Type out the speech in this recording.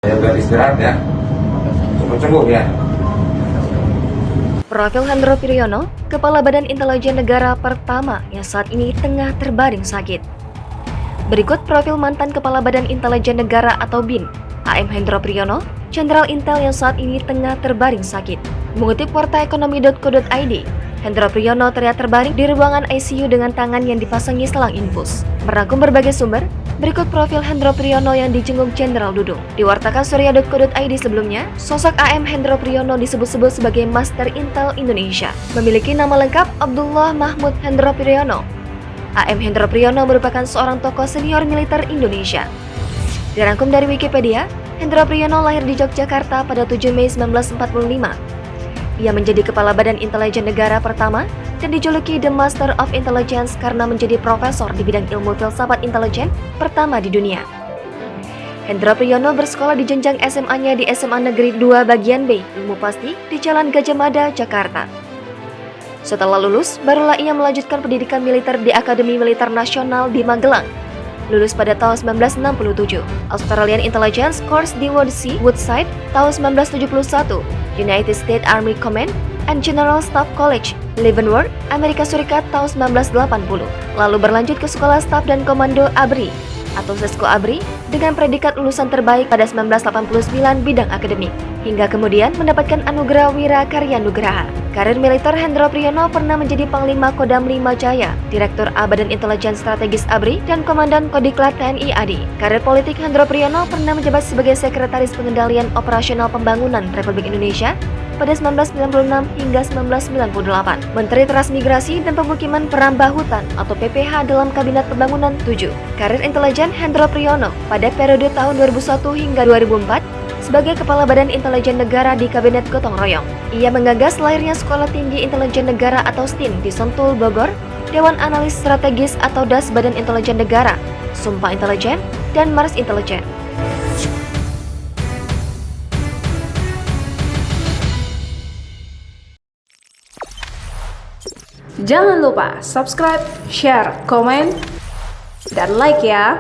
Ya udah istirahat ya, sembuh-sembuh ya. Profil Hendro Priyono, Kepala Badan Intelijen Negara pertama yang saat ini tengah terbaring sakit. Berikut profil mantan Kepala Badan Intelijen Negara atau BIN, AM Hendro Priyono, Jenderal Intel yang saat ini tengah terbaring sakit. Mengutip wartaekonomi.co.id, Hendro Priyono terlihat terbaring di ruangan ICU dengan tangan yang dipasangi selang infus. Merangkum berbagai sumber, berikut profil Hendro Priyono yang dijenguk Jenderal Dudung. Diwartakan surya.co.id sebelumnya, sosok AM Hendro Priyono disebut-sebut sebagai Master Intel Indonesia. Memiliki nama lengkap Abdullah Mahmud Hendro Priyono. AM Hendro Priyono merupakan seorang tokoh senior militer Indonesia. Dirangkum dari Wikipedia, Hendro Priyono lahir di Yogyakarta pada 7 Mei 1945. Ia menjadi Kepala Badan Intelijen Negara pertama dan dijuluki The Master of Intelligence karena menjadi profesor di bidang ilmu filsafat intelijen pertama di dunia. Hendro Priyono bersekolah di jenjang SMA-nya di SMA Negeri 2 Bagian B, Ilmu Pasti, di Jalan Gajah Mada, Jakarta. Setelah lulus, barulah ia melanjutkan pendidikan militer di Akademi Militer Nasional di Magelang. Lulus pada tahun 1967, Australian Intelligence Course di Woodside tahun 1971, United States Army Command and General Staff College, Leavenworth, Amerika Serikat tahun 1980. Lalu berlanjut ke Sekolah Staf dan Komando ABRI atau Sesko ABRI dengan predikat lulusan terbaik pada 1989 bidang akademik, hingga kemudian mendapatkan anugerah Wira Karya Nugraha. Karir militer Hendro Priyono pernah menjadi Panglima Kodam 5 Jaya, Direktur A Badan Intelijen Strategis ABRI, dan Komandan Kodiklat TNI AD. Karir politik Hendro Priyono pernah menjabat sebagai Sekretaris Pengendalian Operasional Pembangunan Republik Indonesia pada 1996 hingga 1998, Menteri Transmigrasi dan Pemukiman Perambah Hutan atau PPH dalam Kabinet Pembangunan 7. Karir intelijen Hendro Priyono pada periode tahun 2001 hingga 2004 sebagai Kepala Badan Intelijen Negara di Kabinet Gotong Royong. Ia menggagas lahirnya Sekolah Tinggi Intelijen Negara atau STIN di Sentul, Bogor, Dewan Analis Strategis atau DAS Badan Intelijen Negara, Sumpah Intelijen, dan Mars Intelijen. Jangan lupa subscribe, share, komen, dan like ya!